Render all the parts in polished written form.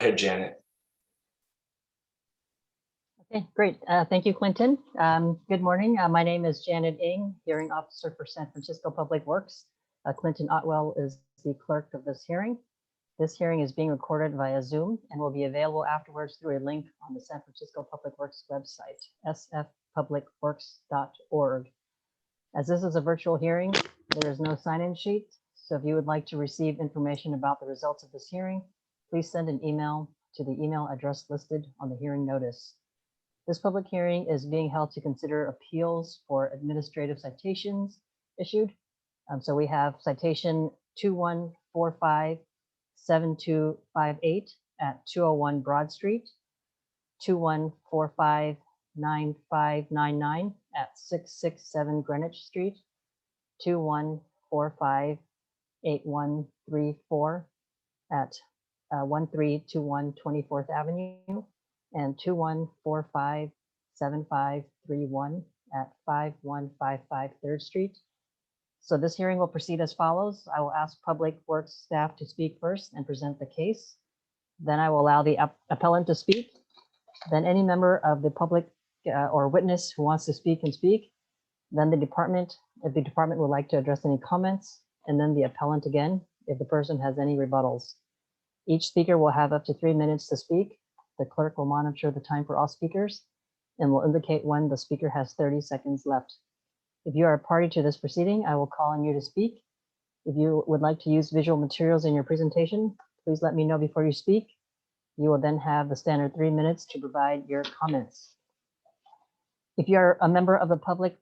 ahead, Janet. Okay, great. Thank you, Clinton. Good morning. My name is Janet Ng, Hearing Officer for San Francisco Public Works. Clinton Otwell is the clerk of this hearing. This hearing is being recorded via Zoom and will be available afterwards through a link on the San Francisco Public Works website, sfpublicworks.org. As this is a virtual hearing, there is no sign-in sheet. So if you would like to receive information about the results of this hearing, please send an email to the email address listed on the hearing notice. This public hearing is being held to consider appeals for administrative citations issued. So we have citation 21457258 at 201 Broad Street, 21459599 at 667 Greenwich Street, 21458134 at 1321 24th Avenue, and 21457531 at 5155 3rd Street. So this hearing will proceed as follows. I will ask Public Works staff to speak first and present the case. Then I will allow the appellant to speak. Then any member of the public or witness who wants to speak can speak. Then the department, if the department would like to address any comments, and then the appellant again, if the person has any rebuttals. Each speaker will have up to 3 minutes to speak. The clerk will monitor the time for all speakers and will indicate when the speaker has 30 seconds left. If you are a party to this proceeding, I will call on you to speak. If you would like to use visual materials in your presentation, please let me know before you speak. You will then have the standard 3 minutes to provide your comments. If you are a member of the public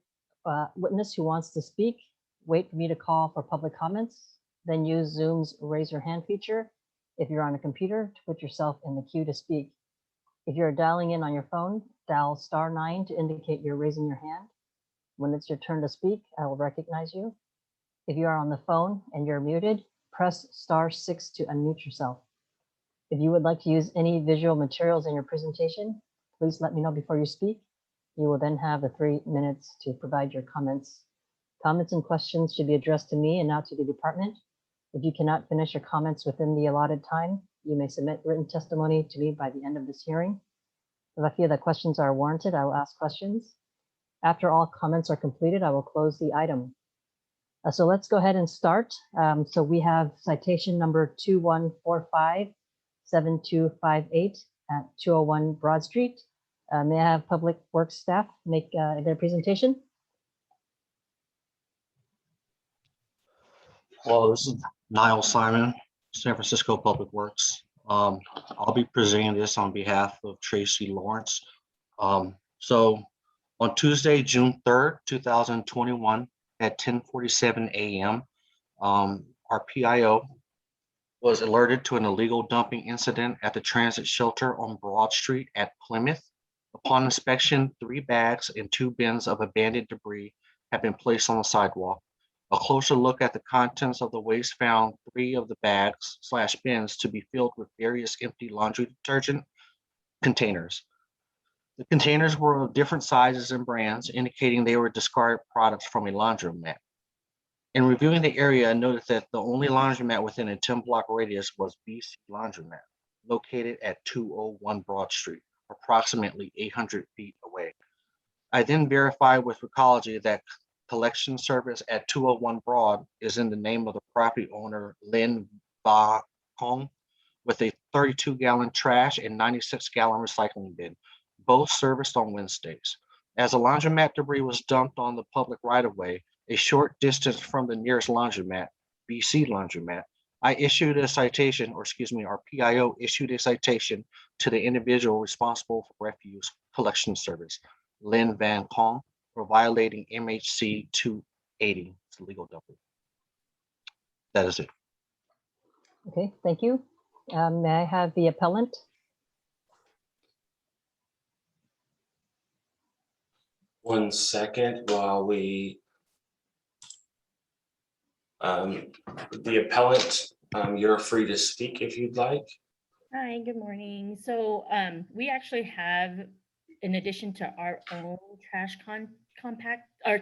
witness who wants to speak, wait for me to call for public comments, then use Zoom's raise your hand feature if you're on a computer to put yourself in the queue to speak. If you're dialing in on your phone, dial *9 to indicate you're raising your hand. When it's your turn to speak, I will recognize you. If you are on the phone and you're muted, press *6 to unmute yourself. If you would like to use any visual materials in your presentation, please let me know before you speak. You will then have the 3 minutes to provide your comments. Comments and questions should be addressed to me and not to the department. If you cannot finish your comments within the allotted time, you may submit written testimony to me by the end of this hearing. If I feel that questions are warranted, I will ask questions. After all comments are completed, I will close the item. So let's go ahead and start. So we have citation number 21457258 at 201 Broad Street. May I have Public Works staff make their presentation? Well, this is Niall Simon, San Francisco Public Works. I'll be presenting this on behalf of Tracy Lawrence. So on Tuesday, June 3rd, 2021 at 10:47 a.m., our PIO was alerted to an illegal dumping incident at the transit shelter on Broad Street at Plymouth. Upon inspection, 3 bags and 2 bins of abandoned debris have been placed on the sidewalk. A closer look at the contents of the waste found 3 of the bags/bins to be filled with various empty laundry detergent containers. The containers were of different sizes and brands, indicating they were discarded products from a laundromat. In reviewing the area, I noted that the only laundromat within a 10-block radius was BC Laundromat, located at 201 Broad Street, approximately 800 feet away. I then verified with Recology that collection service at 201 Broad is in the name of the property owner, Lin Ba Kong, with a 32-gallon trash and 96-gallon recycling bin, both serviced on Wednesdays. As the laundromat debris was dumped on the public right-of-way, a short distance from the nearest laundromat, BC Laundromat, I issued a citation, or excuse me, our PIO issued a citation to the individual responsible for refuse collection service, Lin Van Kong, for violating MHC 280. It's illeal dumping. That is it. Okay, thank you. May I have the appellant? One second while we, the appellant, you're free to speak if you'd like. Hi, good morning. So we actually have, in addition to our own trash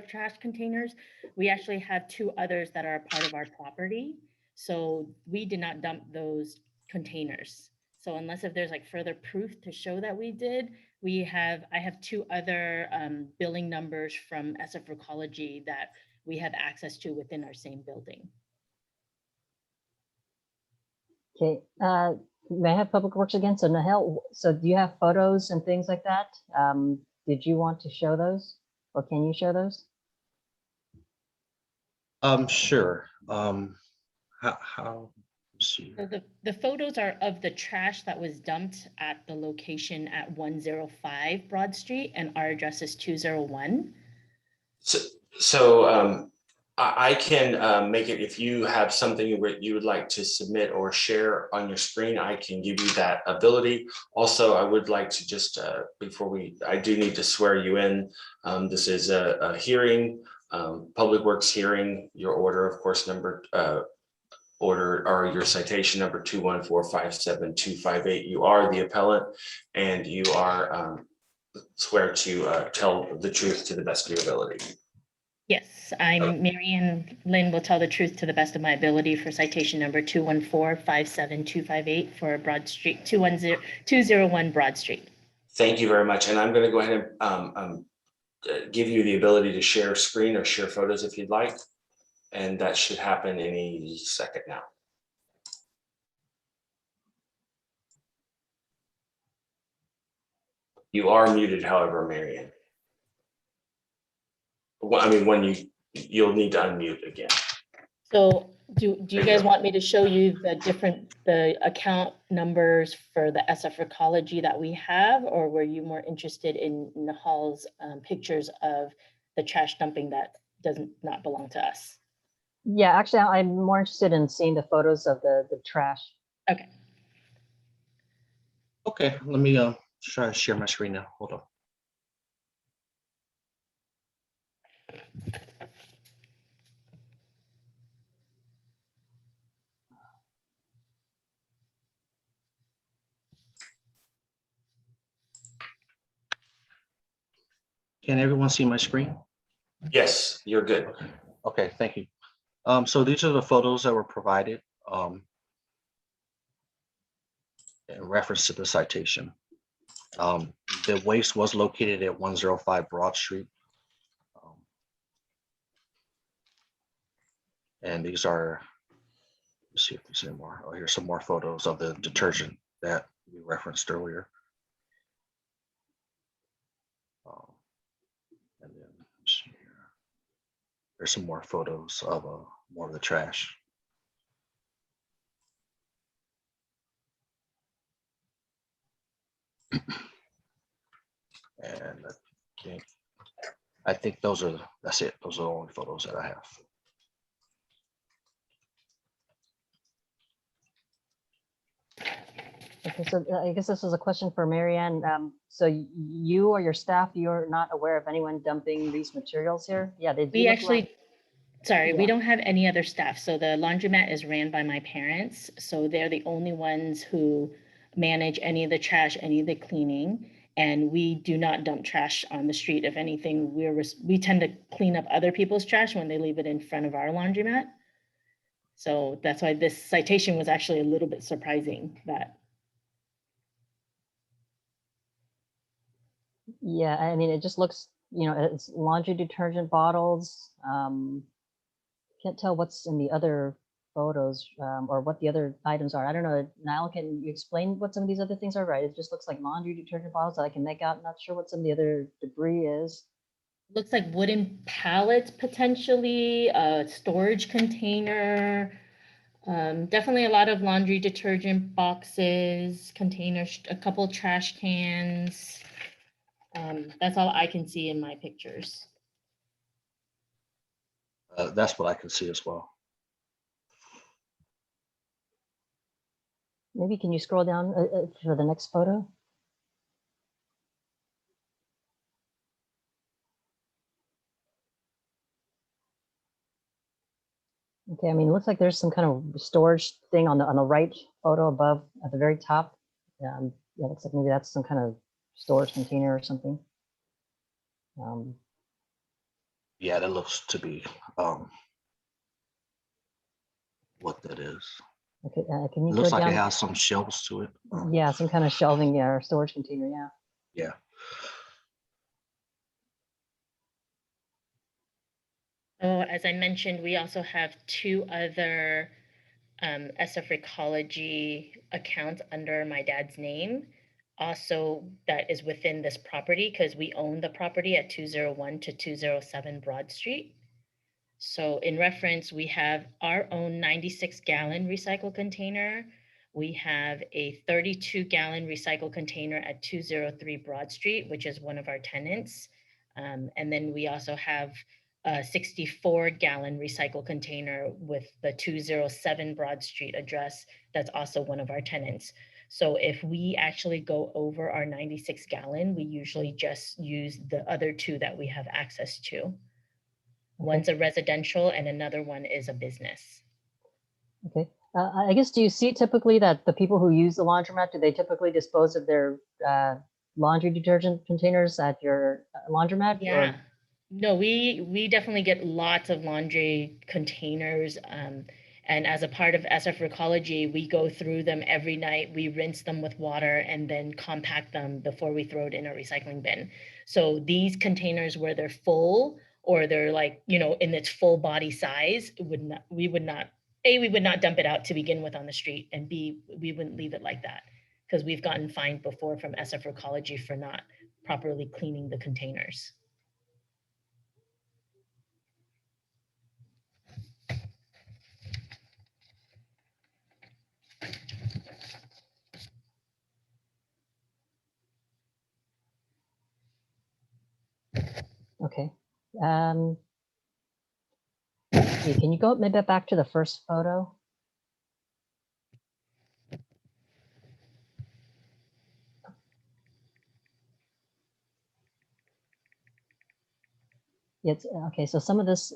trash containers, we actually have 2 others that are part of our property. So we did not dump those containers. So unless if there's like further proof to show that we did, I have two other billing numbers from SF Ecology that we have access to within our same building. Okay, may I have Public Works again? So Nahel, so do you have photos and things like that? Did you want to show those, or can you show those? Sure. How, let's see. So the photos are of the trash that was dumped at the location at 105 Broad Street, and our address is 201. So I can make it, if you have something where you would like to submit or share on your screen, I can give you that ability. Also, I would like to just, I do need to swear you in. This is a hearing, Public Works hearing, your order, of course, your citation number 214572558. You are the appellant, and you are swear to tell the truth to the best of your ability. Yes, I'm Marianne Lynn, will tell the truth to the best of my ability for citation number 214572558 for Broad Street, 201 Broad Street. Thank you very much. And I'm going to go ahead and give you the ability to share screen or share photos if you'd like. And that should happen any second now. You are muted, however, Marianne. Well, I mean, you'll need to unmute again. So do you guys want me to show you the account numbers for the SF Ecology that we have, or were you more interested in Nahal's pictures of the trash dumping that does not belong to us? Yeah, actually, I'm more interested in seeing the photos of the trash. Okay. Okay, let me try to share my screen now. Hold on. Can everyone see my screen? Yes, you're good. Okay, thank you. So these are the photos that were provided in reference to the citation. The waste was located at 105 Broad Street. And these are, let's see if there's any more. Oh, here's some more photos of the detergent that we referenced earlier. And then let's see here. There's some more photos of more of the trash. And I think that's it. Those are the only photos that I have. Okay, so I guess this is a question for Marianne. So you or your staff, you're not aware of anyone dumping these materials here? Yeah, they do. We look actually, like, sorry, we Yeah. don't have any other staff. So the laundromat is ran by my parents. So they're the only ones who manage any of the trash, any of the cleaning. And we do not dump trash on the street. If anything, we tend to clean up other people's trash when they leave it in front of our laundromat. So that's why this citation was actually a little bit surprising that. Yeah, I mean, it just looks, it's laundry detergent bottles. Can't tell what's in the other photos or what the other items are. I don't know. Niall, can you explain what some of these other things are? Right, it just looks like laundry detergent bottles that I can make out. Not sure what some of the other debris is. Looks like wooden pallets, potentially, a storage container. Definitely a lot of laundry detergent boxes, containers, a couple trash cans. That's all I can see in my pictures. That's what I can see as well. Maybe can you scroll down for the next photo? Okay, I mean, it looks like there's some kind of storage thing on the right photo above at the very top. Yeah, it looks like maybe that's some kind of storage container or something. Yeah, that looks to be what that is. Okay, can you It go looks like it down? has some shelves to it. Yeah, some kind of shelving, yeah, or storage container, yeah. Yeah. Oh, as I mentioned, we also have two other SF Ecology accounts under my dad's name. Also, that is within this property because we own the property at 201 to 207 Broad Street. So in reference, we have our own 96-gallon recycle container. We have a 32-gallon recycle container at 203 Broad Street, which is one of our tenants. And then we also have a 64-gallon recycle container with the 207 Broad Street address. That's also one of our tenants. So if we actually go over our 96-gallon, we usually just use the other two that we have access to. One's a residential and another one is a business. Okay. I guess, do you see typically that the people who use the laundromat, do they typically dispose of their laundry detergent containers at your laundromat? Yeah. Or, No, we definitely get lots of laundry containers. And as a part of SF Ecology, we go through them every night. We rinse them with water and then compact them before we throw it in a recycling bin. So these containers where they're full or they're like, you know, in its full body size, we would not dump it out to begin with on the street, and B, we wouldn't leave it like that because we've gotten fined before from SF Ecology for not properly cleaning the containers. okay. Can you go maybe back to the first photo? It's okay. So some of this,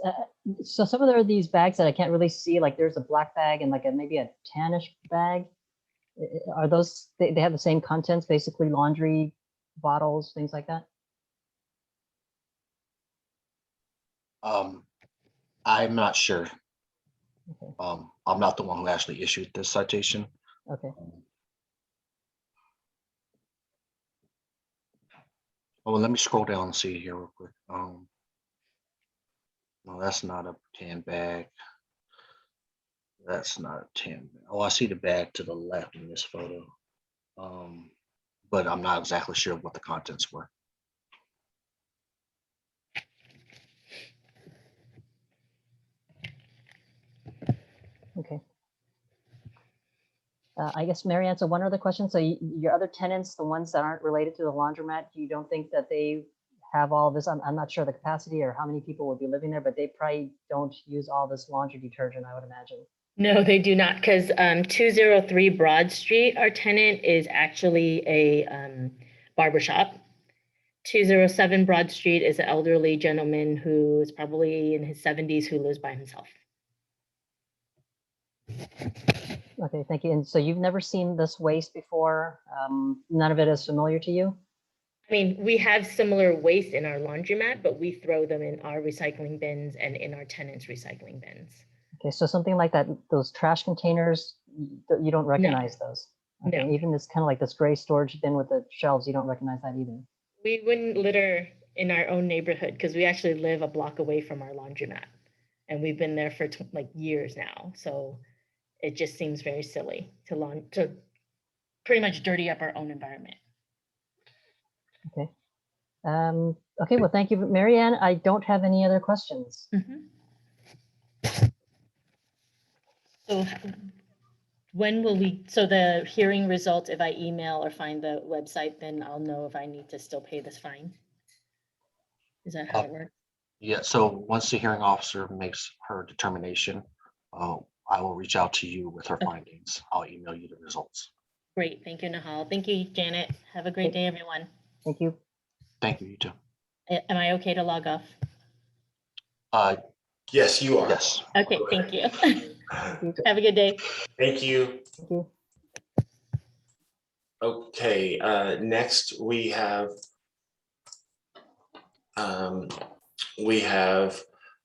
so some of there are these bags that I can't really see. Like there's a black bag and like maybe a tannish bag. Are those, they have the same contents, basically laundry bottles, things like that? I'm not sure. Okay. I'm not the one who actually issued this citation. Okay. Oh, let me scroll down and see here real quick. No, that's not a tan bag. That's not a tan. Oh, I see the bag to the left in this photo. But I'm not exactly sure what the contents were. Okay. I guess, Marianne, so one other question. So your other tenants, the ones that aren't related to the laundromat, you don't think that they have all this? I'm not sure the capacity or how many people would be living there, but they probably don't use all this laundry detergent, I would imagine. No, they do not, because 203 Broad Street, our tenant is actually a barbershop. 207 Broad Street is an elderly gentleman who is probably in his 70s who lives by himself. Okay, thank you. And so you've never seen this waste before? None of it is familiar to you? I mean, we have similar waste in our laundromat, but we throw them in our recycling bins and in our tenants' recycling bins. Okay, so something like that, those trash containers, you don't recognize those? Okay, No. even this kind of like this gray storage bin with the shelves, you don't recognize that either? We wouldn't litter in our own neighborhood because we actually live a block away from our laundromat. And we've been there for like years now. So it just seems very silly to pretty much dirty up our own environment. Okay. Okay, well, thank you, Marianne. I don't have any other questions. So when will so the hearing results, if I email or find the website, then I'll know if I need to still pay this fine? Is that how it works? Yeah, so once the hearing officer makes her determination, I will reach out to you with her findings. I'll email you the results. Great, thank you, Nahal. Thank you, Janet. Have a great day, everyone. Thank you. Thank you, you too. Am I okay to log off? Yes, you are. Yes. Okay, thank you. Have a good day. Thank you. Thank you. Okay, next we have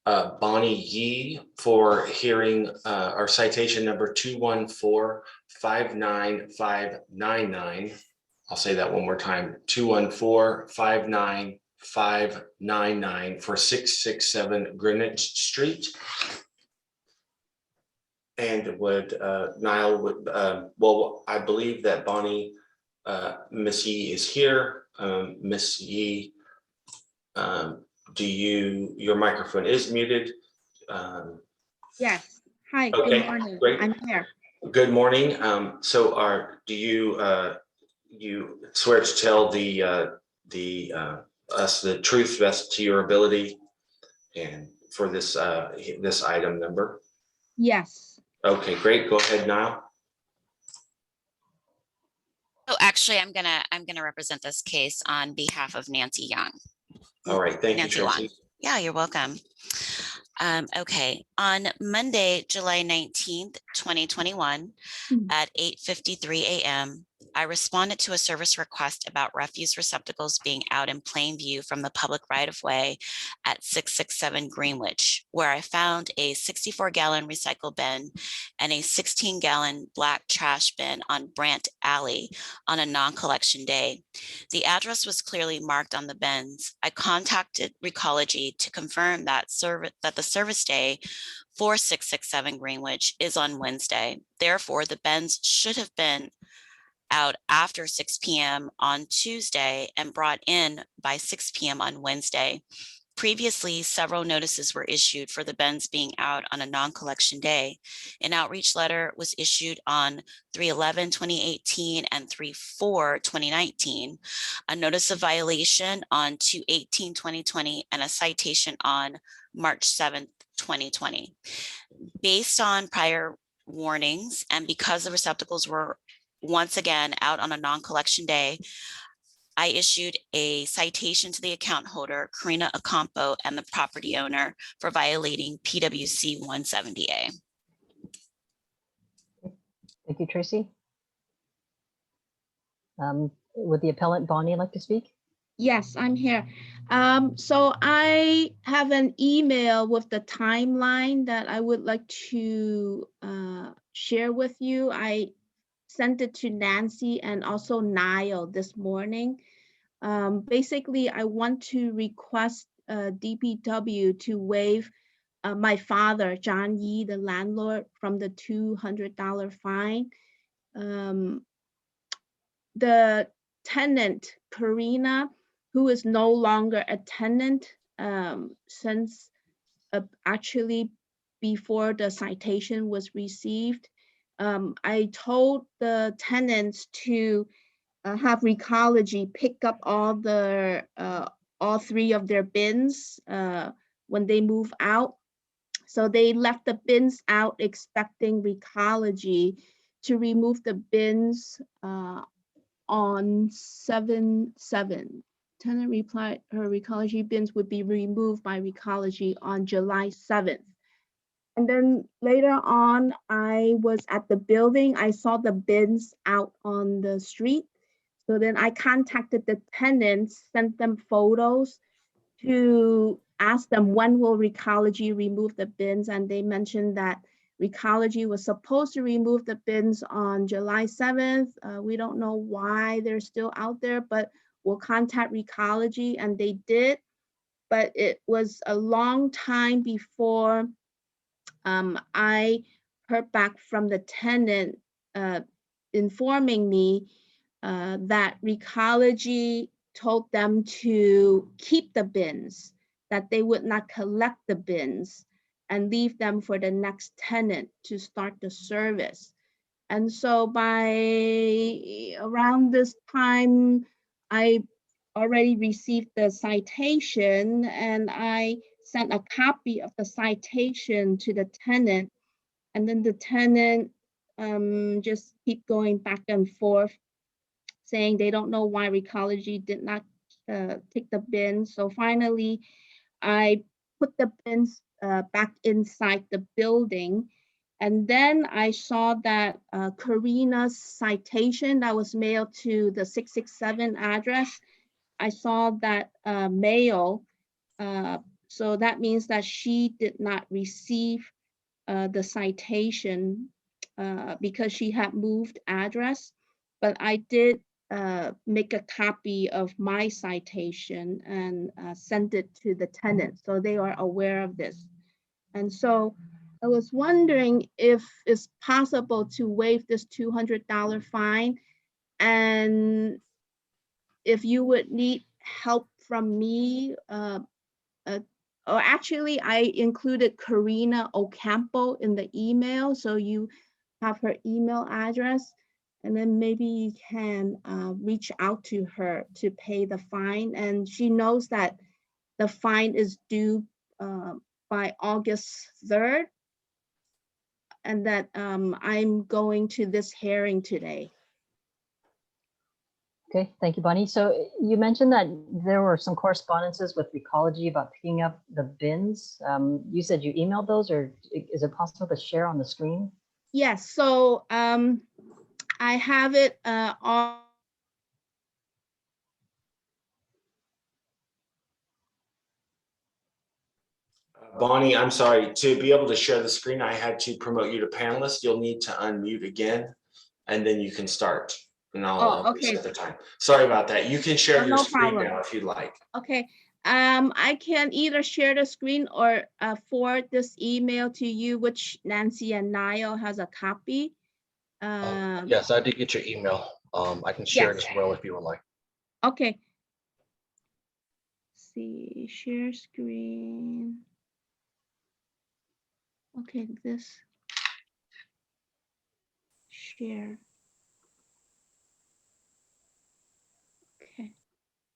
Bonnie Yee for hearing our citation number 214-59599. I'll say that one more time, 214-59599 for 667 Greenwich Street. And would Niall would, well, I believe that Bonnie, Miss Yee is here. Miss Yee, your microphone is muted. Yes. Hi, Okay, good morning. great. I'm here. Good morning. Do you swear to tell us the truth best to your ability and for this this item number? Yes. Okay, great. Go ahead, Niall. Oh, actually, I'm gonna represent this case on behalf of Nancy Young. All right, thank you, Nancy Wong. Tracy. Yeah, you're welcome. Okay, on Monday, July 19th, 2021, at 8:53 a.m., I responded to a service request about refuse receptacles being out in plain view from the public right-of-way at 667 Greenwich, where I found a 64-gallon recycle bin and a 16-gallon black trash bin on Brant Alley on a non-collection day. The address was clearly marked on the bins. I contacted Recology to confirm that the service day for 667 Greenwich is on Wednesday. Therefore, the bins should have been out after 6 p.m. on Tuesday and brought in by 6 p.m. on Wednesday. Previously, several notices were issued for the bins being out on a non-collection day. An outreach letter was issued on 3/11/2018 and 3/4/2019, a notice of violation on 2/18/2020, and a citation on March 7th, 2020. Based on prior warnings, and because the receptacles were once again out on a non-collection day, I issued a citation to the account holder, Karina Ocampo, and the property owner for violating PWC 170A. Thank you, Tracy. Would the appellant Bonnie like to speak? Yes, I'm here. So I have an email with the timeline that I would like to share with you. I sent it to Nancy and also Niall this morning. Basically, I want to request DPW to waive my father, John Yee, the landlord, from the $200 fine. The tenant, Karina, who is no longer a tenant since actually before the citation was received. I told the tenants to have Recology pick up all three of their bins when they move out. So they left the bins out expecting Recology to remove the bins on 7/7. Tenant replied her Recology bins would be removed by Recology on July 7th. And then later on, I was at the building. I saw the bins out on the street. So then I contacted the tenants, sent them photos to ask them when will Recology remove the bins. And they mentioned that Recology was supposed to remove the bins on July 7th. We don't know why they're still out there, but we'll contact Recology, and they did. But it was a long time before I heard back from the tenant informing me that Recology told them to keep the bins, that they would not collect the bins and leave them for the next tenant to start the service. And so by around this time, I already received the citation, and I sent a copy of the citation to the tenant. And then the tenant just keep going back and forth, saying they don't know why Recology did not take the bins. So finally, I put the bins back inside the building. And then I saw that Karina's citation that was mailed to the 667 address. I saw that mail So that means that she did not receive the citation because she had moved address, but I did make a copy of my citation and send it to the tenant, so they are aware of this. And so I was wondering if it's possible to waive this $200 fine, and if you would need help from me, or actually I included Karina Ocampo in the email, so you have her email address, and then maybe you can reach out to her to pay the fine. And she knows that the fine is due by August 3rd, and that I'm going to this hearing today. Okay, thank you, Bonnie. So you mentioned that there were some correspondences with Recology about picking up the bins. You said you emailed those, or is it possible to share on the screen? Yes, so I have it on. Bonnie, I'm sorry, to be able to share the screen, I had to promote you to panelist. You'll need to unmute again, and then you can start. And I'll Okay. reset the time. Sorry about that. You can share Oh, your no screen problem. now if you'd like. Okay, I can either share the screen or forward this email to you, which Nancy and Niall has a copy. Yes, I did get your email. I can share it Yes. as well if you would like. Okay. See, share screen. Okay, this. Share. Okay.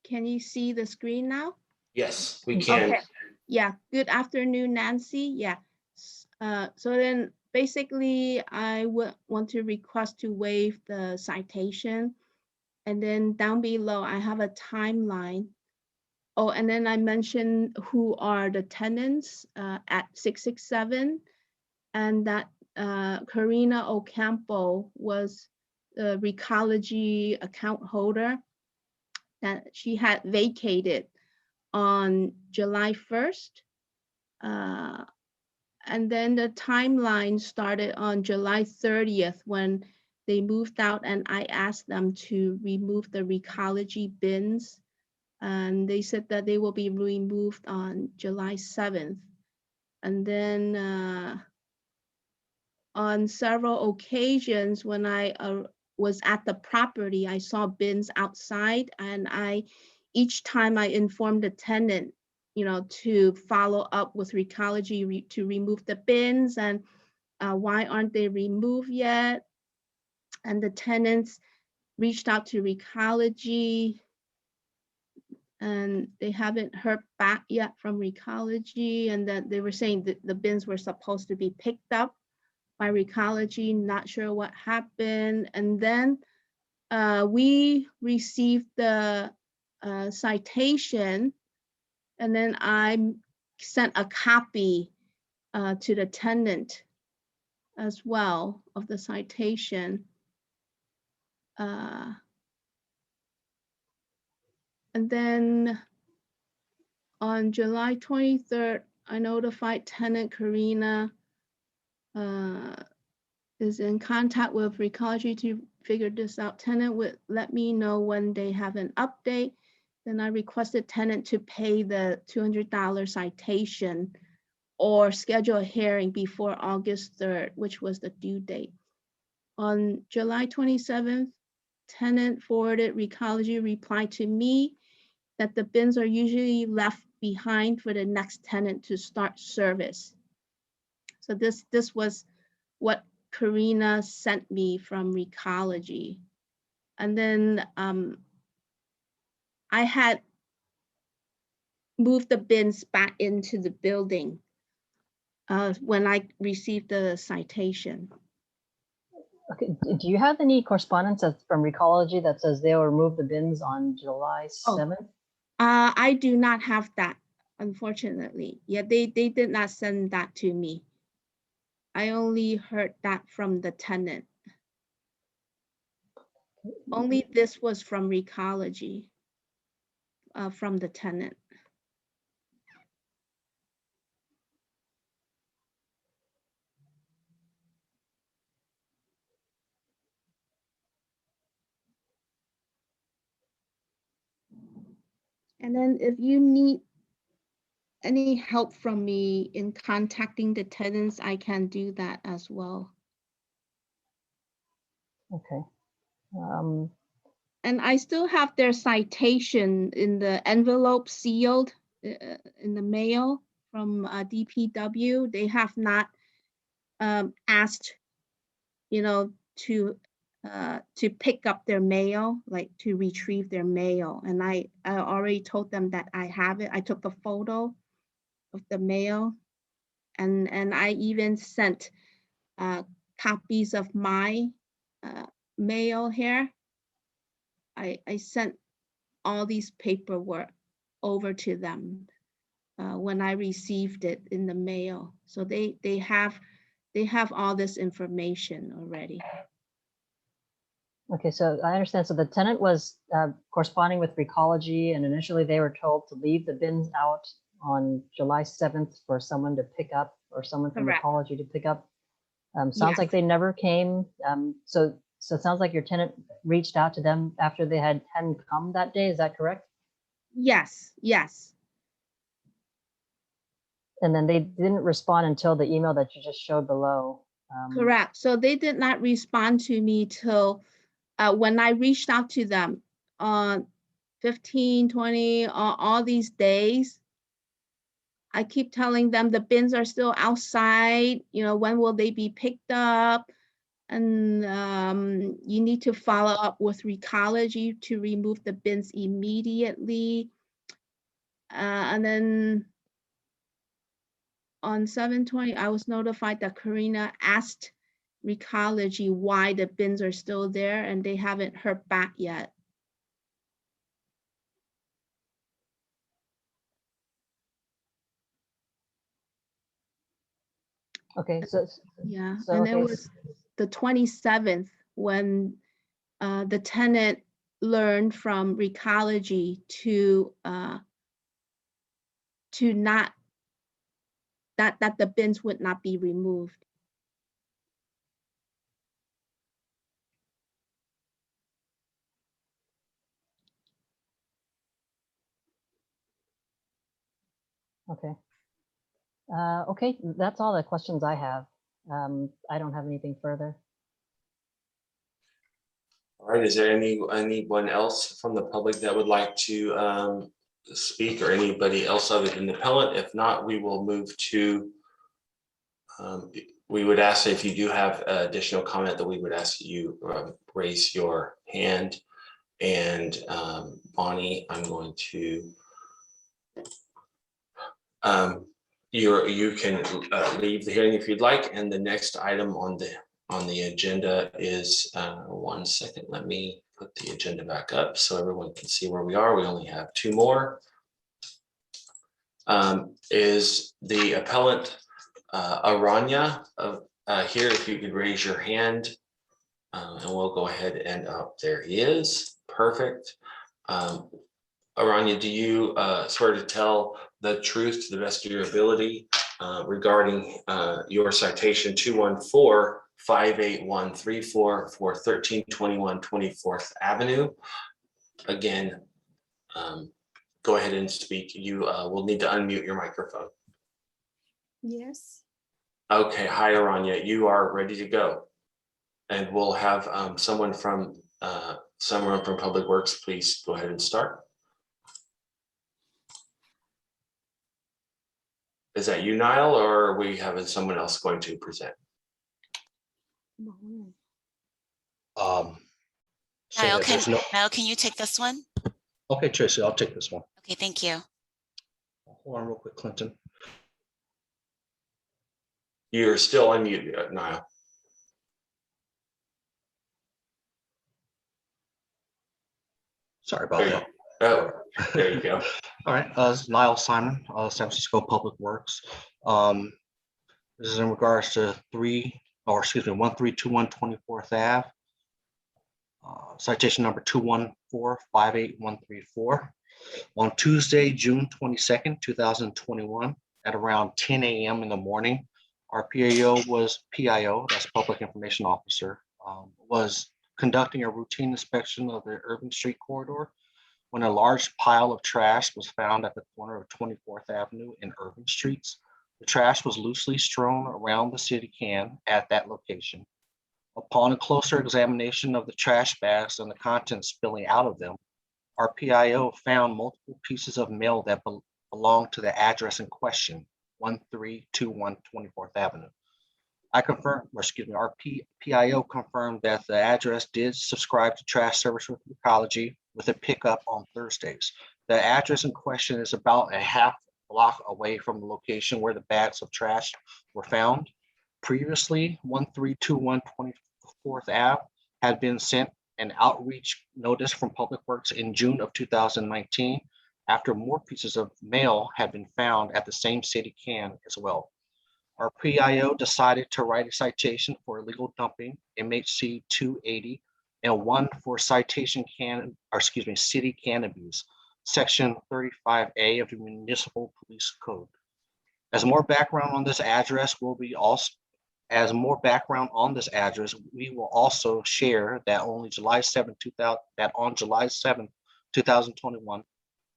Can you see the screen now? Yes, we can. Okay. Yeah. Good afternoon, Nancy. Yeah. So then basically I would want to request to waive the citation. And then down below, I have a timeline. Oh, and then I mentioned who are the tenants at 667, and that Karina Ocampo was the Recology account holder, that she had vacated on July 1st. And then the timeline started on July 30th when they moved out, and I asked them to remove the Recology bins, and they said that they will be removed on July 7th. And then on several occasions when I was at the property, I saw bins outside, and each time I informed the tenant, to follow up with Recology to remove the bins, and why aren't they removed yet? And the tenants reached out to Recology, and they haven't heard back yet from Recology, and that they were saying that the bins were supposed to be picked up by Recology, not sure what happened. And then we received the citation, and then I sent a copy to the tenant as well of the citation. And then on July 23rd, I notified tenant Karina is in contact with Recology to figure this out. Tenant would let me know when they have an update. Then I requested tenant to pay the $200 citation or schedule a hearing before August 3rd, which was the due date. On July 27th, tenant forwarded Recology reply to me that the bins are usually left behind for the next tenant to start service. So this was what Karina sent me from Recology. And then I had moved the bins back into the building when I received the citation. Okay, do you have any correspondence from Recology that says they'll remove the bins on July 7th? I do not have that, unfortunately. Yeah, they did not send that to me. I only heard that from the tenant. Only this was from Recology, from the tenant. And then if you need any help from me in contacting the tenants, I can do that as well. Okay. And I still have their citation in the envelope sealed in the mail from DPW. They have not asked, to pick up their mail, like to retrieve their mail. And I already told them that I have it. I took a photo of the mail, and I even sent copies of my mail here. I sent all these paperwork over to them when I received it in the mail. So they have all this information already. Okay, so I understand. So the tenant was corresponding with Recology, and initially they were told to leave the bins out on July 7th for someone to pick up, or someone from Correct. Recology to pick up. Sounds Yes. like they never came. So it sounds like your tenant reached out to them after they hadn't come that day. Is that correct? Yes. And then they didn't respond until the email that you just showed below. Correct. So they did not respond to me till when I reached out to them on 15, 20, all these days. I keep telling them the bins are still outside, when will they be picked up? And you need to follow up with Recology to remove the bins immediately. And then on 7/20, I was notified that Karina asked Recology why the bins are still there, and they haven't heard back yet. Okay, so Yeah, So, and it okay, was the 27th when the tenant learned from Recology to not that the bins would not be removed. okay. Okay, that's all the questions I have. I don't have anything further. All right, is there anyone else from the public that would like to speak, or anybody else other than the appellant? If not, we will move to, we would ask if you do have additional comment that we would ask you raise your hand. And Bonnie, I'm going to, you can leave the hearing if you'd like. And the next item on the agenda is, one second, let me put the agenda back up so everyone can see where we are. We only have two more. Is the appellant Aranya here? If you could raise your hand, and we'll go ahead and there he is. Perfect. Aranya, do you swear to tell the truth to the best of your ability regarding your citation 214-58134 for 1321 24th Avenue? Again, go ahead and speak. You will need to unmute your microphone. Yes. Okay, hi Aranya, you are ready to go. And we'll have someone from Public Works, please go ahead and start. Is that you, Niall, or are we having someone else going to present? So Niall, that there's no, can you take this one? okay, Tracy, I'll take this one. Okay, thank you. Hold on real quick, Clinton. You're still unmuted, Niall. Sorry about that. Oh, there you go. All right, this is Niall Simon, San Francisco Public Works. This is in regards to 1321 24th Ave. Citation number 214-58134. On Tuesday, June 22nd, 2021, at around 10 a.m. in the morning, our PIO, that's Public Information Officer, was conducting a routine inspection of the Urban Street corridor when a large pile of trash was found at the corner of 24th Avenue and Urban Streets. The trash was loosely strewn around the city can at that location. Upon a closer examination of the trash bags and the contents spilling out of them, our PIO found multiple pieces of mail that belonged to the address in question, 1321 24th Avenue. I confirmed, or excuse me, our PIO confirmed that the address did subscribe to trash service with ecology with a pickup on Thursdays. The address in question is about a half block away from the location where the bags of trash were found. Previously, 1321 24th Ave had been sent an outreach notice from Public Works in June of 2019 after more pieces of mail had been found at the same city can as well. Our PIO decided to write a citation for illegal dumping, MHC 280, and one for city cannabis, section 35A of the Municipal Police Code. As more background on this address, we will also share that on July 7, 2021,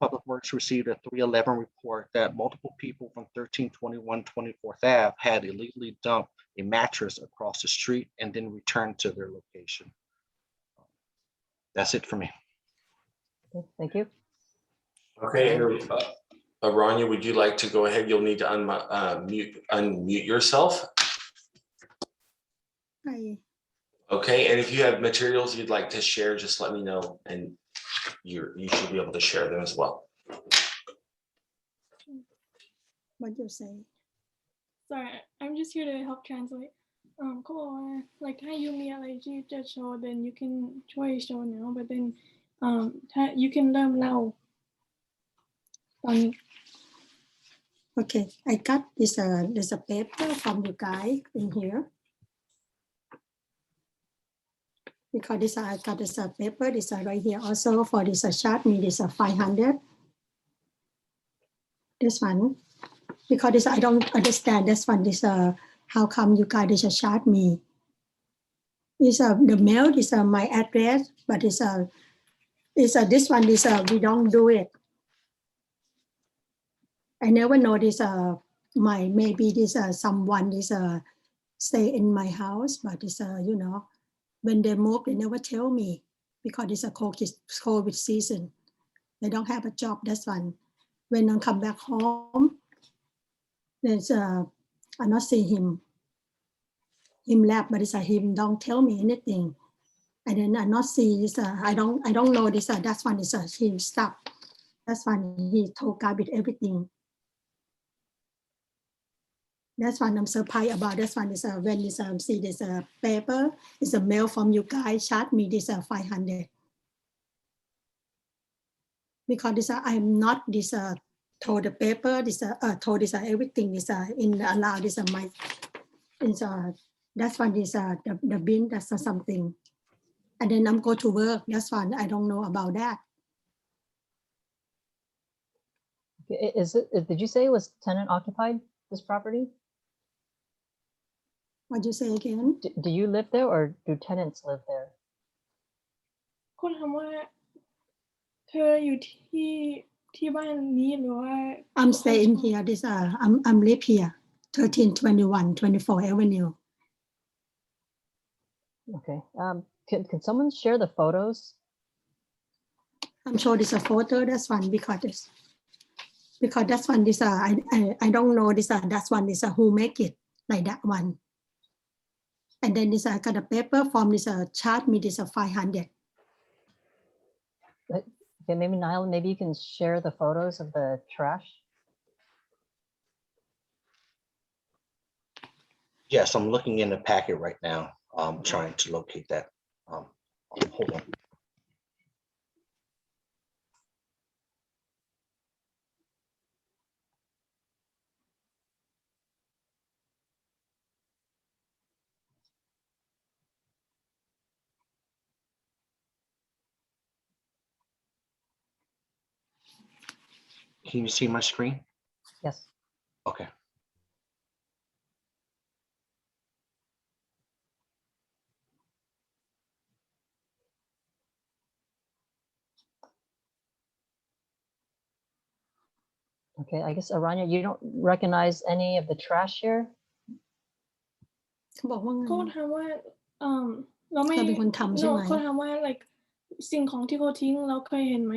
Public Works received a 311 report that multiple people from 1321 24th Ave had illegally dumped a mattress across the street and then returned to their location. That's it for me. Okay, thank you. Okay, Rania, would you like to go ahead? You'll need to unmute yourself. Hi. Okay, and if you have materials you'd like to share, just let me know, and you should be able to share them as well. What you say? Sorry, I'm just here to help translate. เขาบอกว่า like ถ้า you มีอะไรที่จะโชว์ then you can ช่วยโชว์ now but then ถ้า you can เริ่มเล่าตอนนี้ Okay, I got this there's a paper from you guys in here. Because this I got this paper, this right here also for this chart me this 500. This one, because this I don't understand this one, this how come you guys this chart me? This the mail, this my address, but this this one is we don't do it. I never know this my maybe this someone is stay in my house, but this you know, when they move they never tell me because it's a COVID season. They don't have a job. That's one. When I come back home, there's I not see him left, but it's him don't tell me anything. And then I not see this. I don't know this. That's one is him stop. That's one he told God with everything. That's one I'm surprised about. That's one is when this see this paper is a mail from you guys charge me this 500 because this I'm not this told the paper this told this everything is in allow this my is that's one is the bin that's something, and then I'm go to work. That's one I don't know about that. Did you say it was tenant occupied, this property? What you say again? Do you live there or do tenants live there? คุณถามว่าเธออยู่ที่บ้านนี้หรือว่า I'm staying here. This I'm live here, 1321 24 Avenue. Okay. Can someone share the photos? I'm sure this a photo. That's one because that's one. This I don't know this. That's one is who make it like that one. And then this I got a paper from this charge me this 500. Okay, maybe Niall, maybe you can share the photos of the trash. Yes, I'm looking in the packet right now. I'm trying to locate that. Hold on. Can you see my screen? Yes. Okay. Okay, I guess Aranya, you don't recognize any of the trash here? เขาบอกว่าไง เขาถามว่าเราไม่ เราเป็นคนทำใช่ไหม เขาถามว่า like สิ่งของที่เขาทิ้งเราเคยเห็นไหม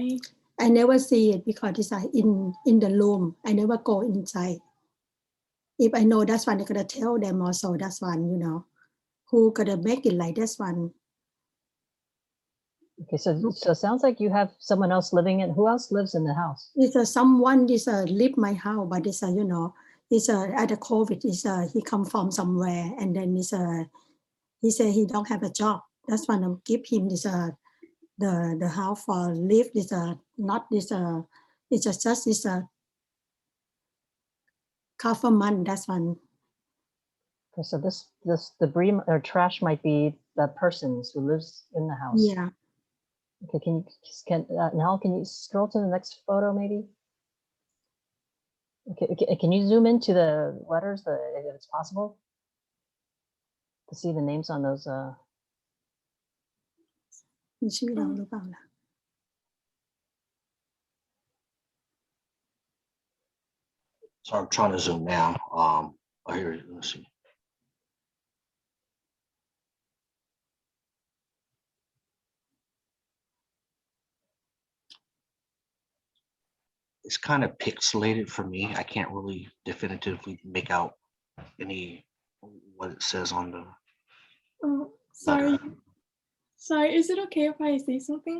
I never see it because it's in the room. I never go inside. If I know that's one, I gotta tell them also. That's one, you know, who gonna make it like this one. Okay, so it sounds like you have someone else living in. Who else lives in the house? It's someone this leave my house, but it's you know, it's at the COVID. It's he come from somewhere, and then it's he say he don't have a job. That's why I give him this the house for live. This not this it's just this cover month. That's one. Okay, so this debris or trash might be the persons who lives in the house. Yeah. Okay, Nell, can you scroll to the next photo maybe? Okay, can you zoom into the letters if it's possible to see the names on those? มีชื่อเราหรือเปล่าล่ะ So I'm trying to zoom now. Oh, here, let's see. It's kind of pixelated for me. I can't really definitively make out what it says on the sorry letter. Sorry, is it okay if I say something?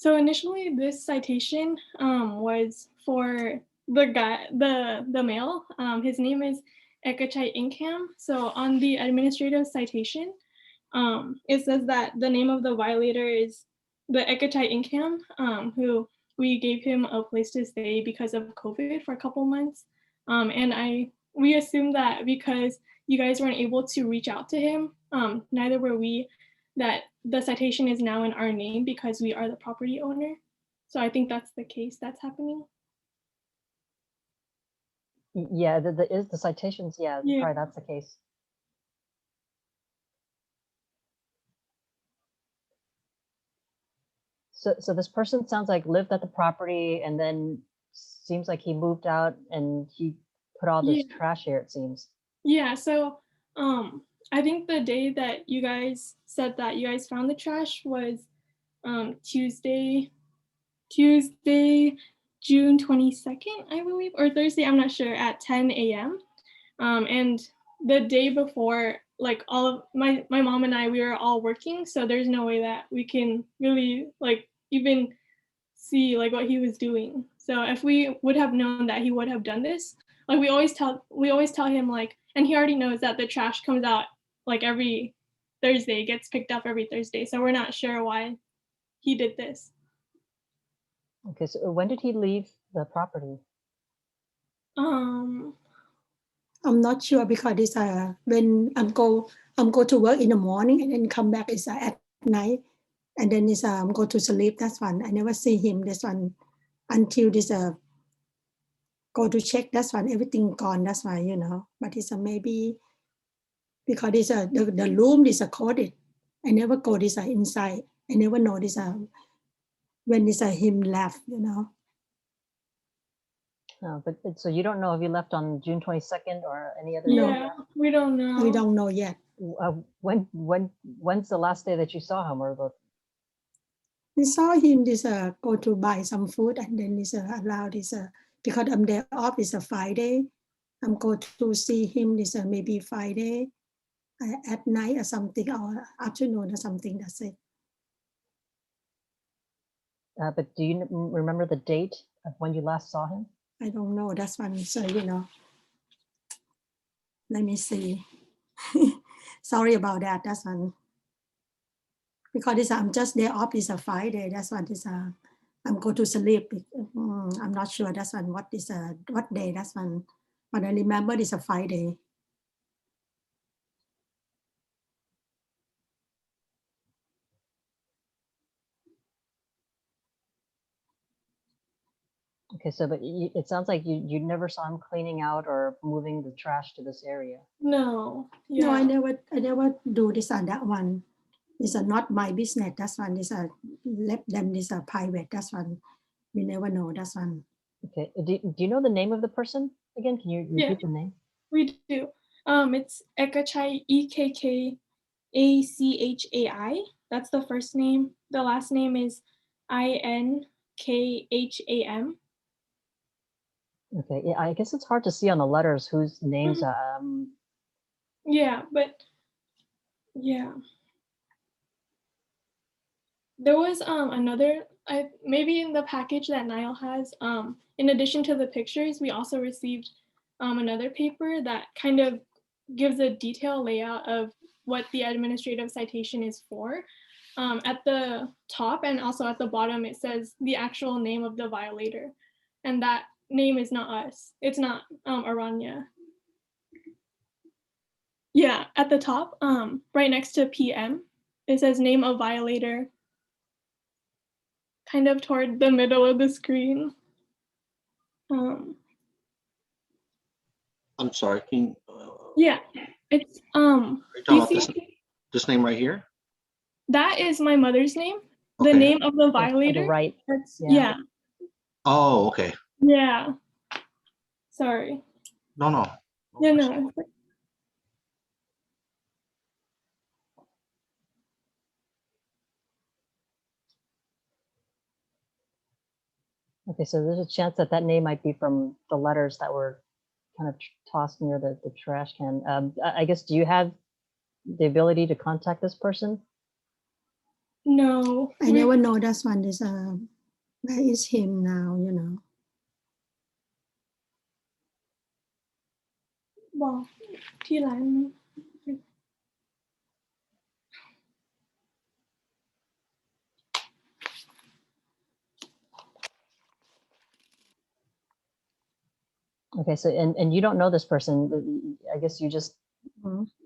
So initially this citation was for the guy, the male. His name is Ekachai Inkham. So on the administrative citation, it says that the name of the violator is the Ekachai Inkham, who we gave him a place to stay because of COVID for a couple months. And we assumed that because you guys weren't able to reach out to him, neither were we, that the citation is now in our name because we are the property owner. So I think that's the case that's happening. Yeah, the citations. Yeah, Yeah. probably that's the case. So this person sounds like lived at the property and then seems like he moved out and he put all this trash here, it seems. Yeah, so I think the day that you guys said that you guys found the trash was Tuesday, June 22nd, I believe, or Thursday, I'm not sure, at 10 a.m. And the day before, like all of my mom and I, we were all working, so there's no way that we can really like even see like what he was doing. So if we would have known that he would have done this, like we always tell him like, and he already knows that the trash comes out like every Thursday, gets picked up every Thursday. So we're not sure why he did this. Okay, so when did he leave the property? I'm not sure because it's when I'm go to work in the morning and then come back is at night, and then is go to sleep. That's one. I never see him. This one until this go to check. That's one. Everything gone. That's why, you know. But it's maybe because it's the room is coded. I never go this inside. I never know this when it's him left, you know. No, but so you don't know if he left on June 22nd or any other yeah, day? we don't know. We don't know yet. When's the last day that you saw him, or we saw him this go to buy some food, and then this allowed this because I'm there off is a Friday. I'm go to see him this maybe Friday at night or something, or afternoon or something. That's it. But do you remember the date of when you last saw him? I don't know. That's one. So, you know, let me see. Sorry about that. That's one. Because I'm just there off is a Friday. That's what is I'm go to sleep. I'm not sure. That's one. What is what day? That's one. But I remember it's a Friday. Okay, so but it sounds like you never saw him cleaning out or moving the trash to this area. No. Yeah. No, I never do this on that one. It's not my business. That's one is let them this private. That's one. We never know. That's one. Okay, do you know the name of the person again? Can you Yeah. repeat the name? We do. It's Ekachai, Ekkachai. That's the first name. The last name is Inkham. Okay, yeah, I guess it's hard to see on the letters whose names, Yeah, but yeah. There was another maybe in the package that Niall has, in addition to the pictures, we also received another paper that kind of gives a detailed layout of what the administrative citation is for. At the top and also at the bottom, it says the actual name of the violator. And that name is not us. It's not Aranya. Yeah, at the top, right next to PM, it says name of violator, kind of toward the middle of the screen. I'm sorry, can, Yeah, it's are you do talking you about see this name right here? that is my mother's name. The Okay. name of the on the violator. right. That's, Yeah. yeah, Oh, okay. yeah. Sorry. No, no. Yeah, worries. no. Okay, so there's a chance that that name might be from the letters that were kind of tossed near the trash can. I guess, do you have the ability to contact this person? No. I never know that one is where is him now, you know. Well, ที่ร้าน Okay, so and you don't know this person. I guess you just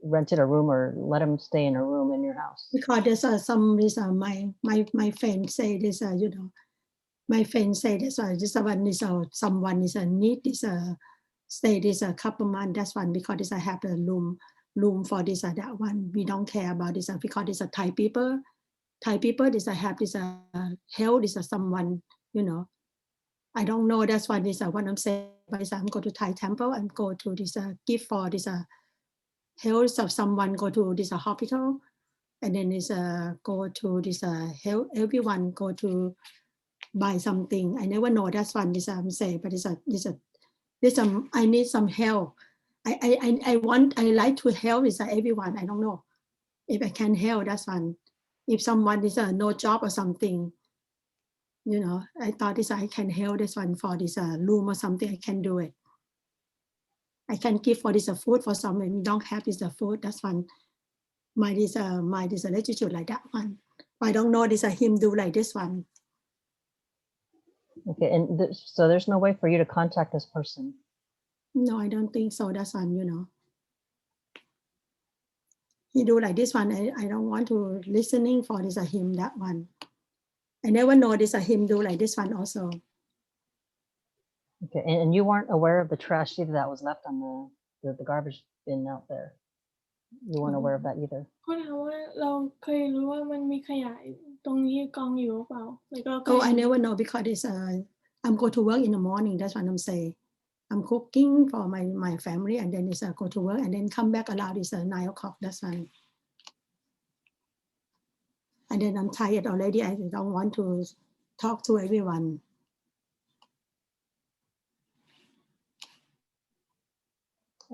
rented a room or let him stay in a room in your house. Because there's some reason my friend say this, you know, my friend say this one is someone is need this stay this a couple months. That's one because this I have a room for this that one. We don't care about this because it's a Thai people. Thai people this I have this help this someone, you know. I don't know. That's why this what I'm saying. But I'm go to Thai temple and go to this gift for this health of someone go to this hospital, and then is go to this help everyone go to buy something. I never know. That's one this I'm saying. But this I need some help. I like to help is everyone. I don't know if I can help. That's one. If someone is no job or something. You know, I thought this I can help this one for this room or something. I can do it. I can give for this food for someone. We don't have this food. That's one. My this relationship like that one. I don't know this him do like this one. Okay, and so there's no way for you to contact this person. No, I don't think so. That's one. You know, he do like this one. I don't want to listening for this him that one. I never know this him do like this one also. Okay, and you weren't aware of the trash either that was left on the garbage bin out there. You weren't aware of that either. เขาถามว่าเราเคยรู้ว่ามันมีขยะตรงนี้กองอยู่หรือเปล่า Like เราเคย Oh, I never know because it's I'm go to work in the morning. That's what I'm saying. I'm cooking for my family and then it's go to work and then come back around it's 9 o'clock. That's fine. And then I'm tired already. I don't want to talk to everyone.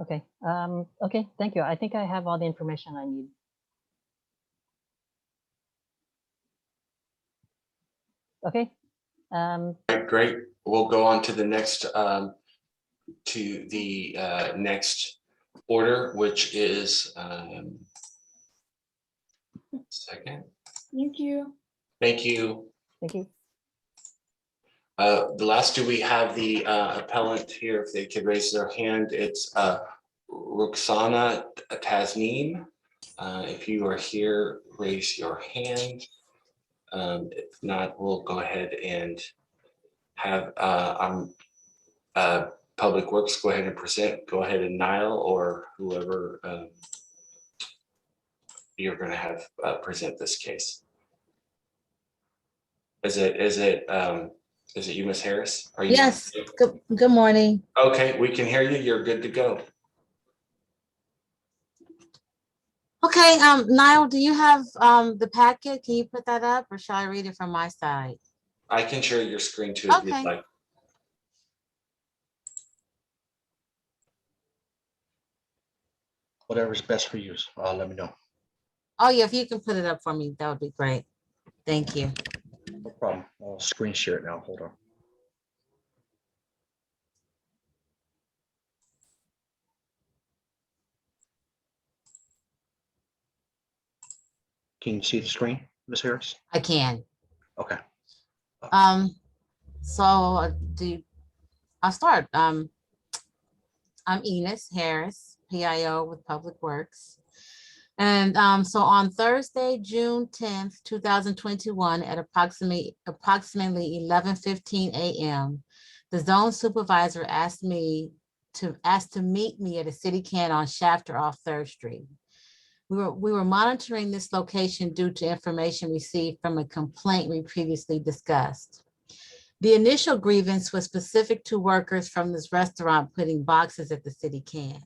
Okay, okay, thank you. I think I have all the information I need. Okay. Great. We'll go on to the next next order, which is second. Thank you. Thank you. Thank you. The last two, we have the appellant here, if they could raise their hand. It's Roxana Tasneem. If you are here, raise your hand. If not, we'll go ahead and have Public Works go ahead and present. Go ahead and Niall or whoever you're going to have present this case. Is it Is it you, Ms. Harris? Are you? Yes, good morning. Okay, we can hear you. You're good to go. Okay, Niall, do you have the packet? Can you put that up or shall I read it from my side? I can share your screen too if you'd Okay. like. Whatever's best for you, let me know. Oh yeah, if you can put it up for me, that would be great. Thank you. No problem. I'll screen share it now. Hold on. Can you see the screen, Ms. Harris? I can. Okay. So I'll start. I'm Enos Harris, PIO with Public Works. And so on Thursday, June 10th, 2021, at approximately 11:15 a.m., the zone supervisor asked to meet me at a city can on Shafter off 3rd Street. We were monitoring this location due to information received from a complaint we previously discussed. The initial grievance was specific to workers from this restaurant putting boxes at the city can.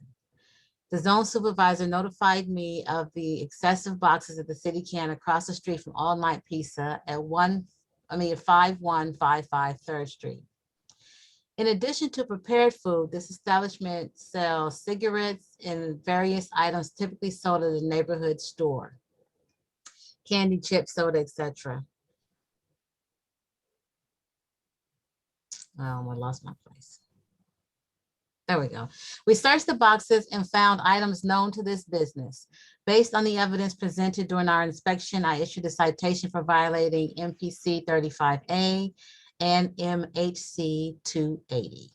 The zone supervisor notified me of the excessive boxes at the city can across the street from All Night Pizza at 5155 3rd Street. In addition to prepared food, this establishment sells cigarettes and various items typically sold at a neighborhood store. Candy, chips, soda, etc. Oh, I lost my place. There we go. We searched the boxes and found items known to this business. Based on the evidence presented during our inspection, I issued a citation for violating MPC 35A and MHC 280.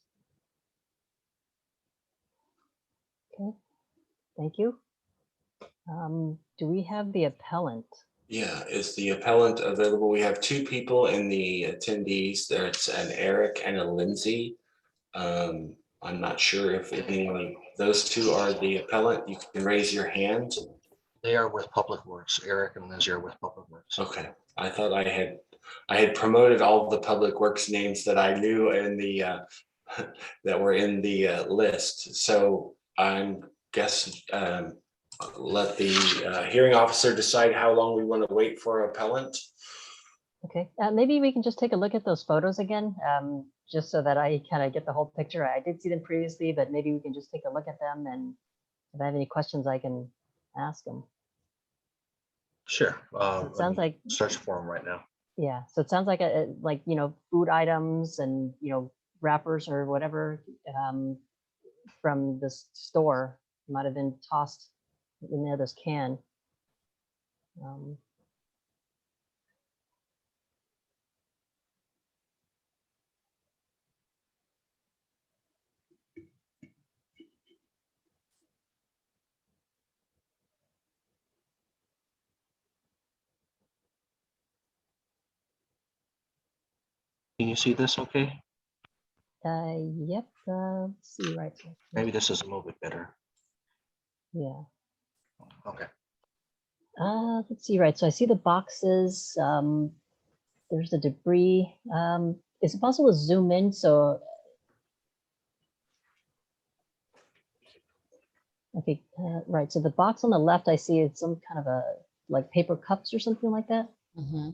Okay, thank you. Do we have the appellant? Yeah, is the appellant available? We have two people in the attendees. There's an Eric and a Lindsay. I'm not sure if anyone of those two are the appellant. You can raise your hand. They are with Public Works. Eric and Lindsay are with Public Works. Okay, I thought I had promoted all the Public Works names that I knew in the that were in the list. So I'm guess let the hearing officer decide how long we want to wait for appellant. Okay, maybe we can just take a look at those photos again, just so that I kind of get the whole picture. I did see them previously, but maybe we can just take a look at them, and if I have any questions, I can ask them. Sure. It sounds like, search for them right now. yeah, so it sounds like like, you know, food items and, you know, wrappers or whatever from this store might have been tossed in there, this can. Can you see this okay? Yep, let's see, right. Maybe this is a little bit better. Yeah. Okay. Let's see, right, so I see the boxes, there's the debris. Is it possible to zoom in? So, okay, right, so the box on the left, I see it's some kind of a, like paper cups or something like that. Mm-hmm.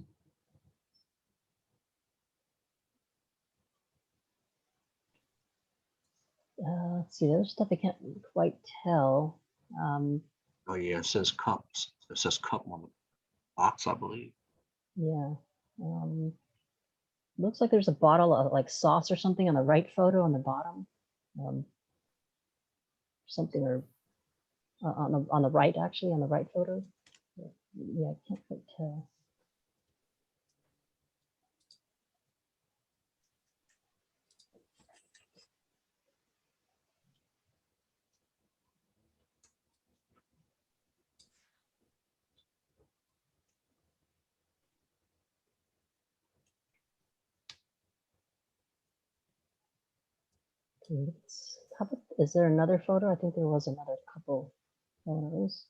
Let's see, the other stuff I can't quite tell. Oh yeah, it says cups. It says cup on the box, I believe. Yeah. Looks like there's a bottle of like sauce or something on the right photo on the bottom. Something or on the right, actually, on the right photo. Yeah, I can't quite tell. How about, is there another photo? I think there was another couple photos.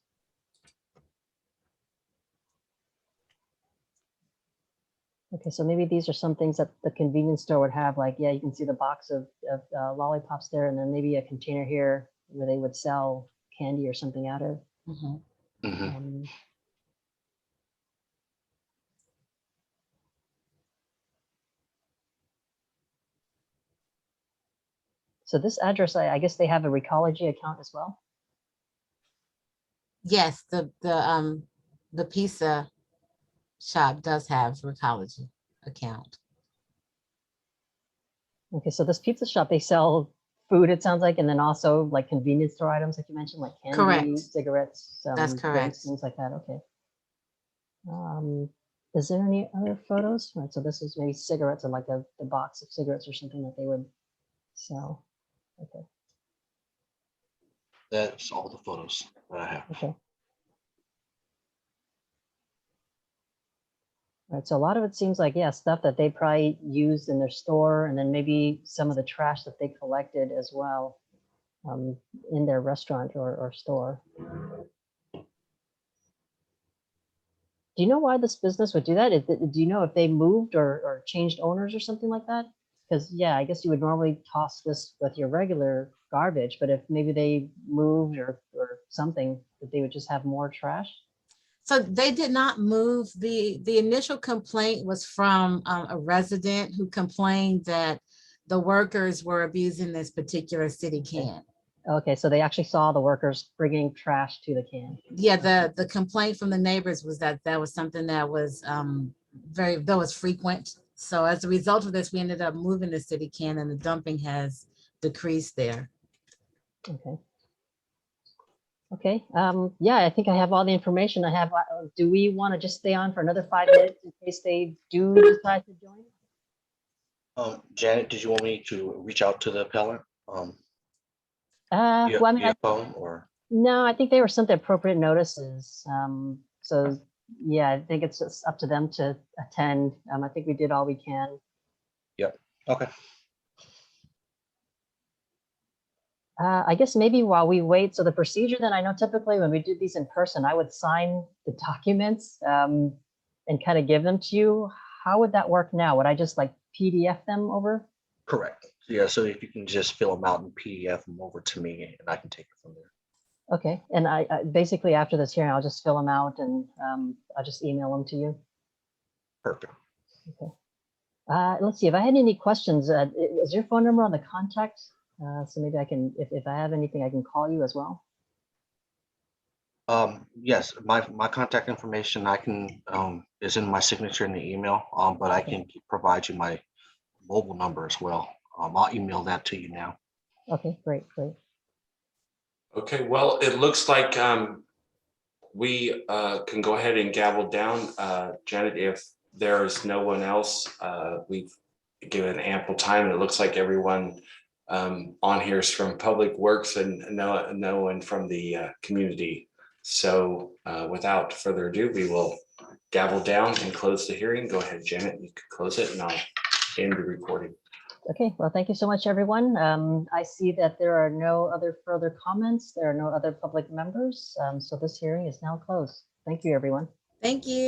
Okay, so maybe these are some things that the convenience store would have, like, yeah, you can see the box of lollipops there, and then maybe a container here where they would sell candy or something out of. Mhm. Um, So this address, I guess they have a Recology account as well. Yes, the pizza shop does have Recology account. Okay, so this pizza shop, they sell food, it sounds like, and then also like convenience store items, like you mentioned, like candy, Correct. cigarettes, That's drinks, correct. things like that. Okay. Is there any other photos? Right, so this is maybe cigarettes and like the box of cigarettes or something that they would sell. Okay. That's all the photos that I have. Okay. Right, so a lot of it seems like, yeah, stuff that they probably used in their store, and then maybe some of the trash that they collected as well in their restaurant or store. Do you know why this business would do that? Do you know if they moved or changed owners or something like that? Because, yeah, I guess you would normally toss this with your regular garbage, but if maybe they moved or something, that they would just have more trash? So they did not move. The initial complaint was from a resident who complained that the workers were abusing this particular city can. Okay, so they actually saw the workers bringing trash to the can. Yeah, the complaint from the neighbors was that that was something that was that was frequent. So as a result of this, we ended up moving the city can, and the dumping has decreased there. Okay. Okay, yeah, I think I have all the information I have. Do we want to just stay on for another 5 minutes in case they do decide to join? Janet, did you want me to reach out to the appellant? Well, I mean, Via phone or? no, I think they were sent the appropriate notices. So yeah, I think it's just up to them to attend. I think we did all we can. Yep. Okay. I guess maybe while we wait, so the procedure then, I know typically when we do these in person, I would sign the documents and kind of give them to you. How would that work now? Would I just like PDF them over? Correct. Yeah. So if you can just fill them out and PDF them over to me, and I can take it from there. Okay, and I basically after this hearing, I'll just fill them out and I'll just email them to you. Perfect. Okay. Let's see if I had any questions. Is your phone number on the contact? So maybe I can, if I have anything, I can call you as well. Yes, my contact information I can is in my signature in the email. But I can provide you my mobile number as well. I'll email that to you now. Okay, great. Okay, well, it looks like we can go ahead and gavel down. Janet, if there is no one else, we've given ample time, and it looks like everyone on here is from Public Works and no one from the community. So without further ado, we will gavel down and close the hearing. Go ahead, Janet, you can close it and I'll end the recording. Okay, well, thank you so much, everyone. I see that there are no other further comments. There are no other public members. So this hearing is now closed. Thank you, everyone. Thank you.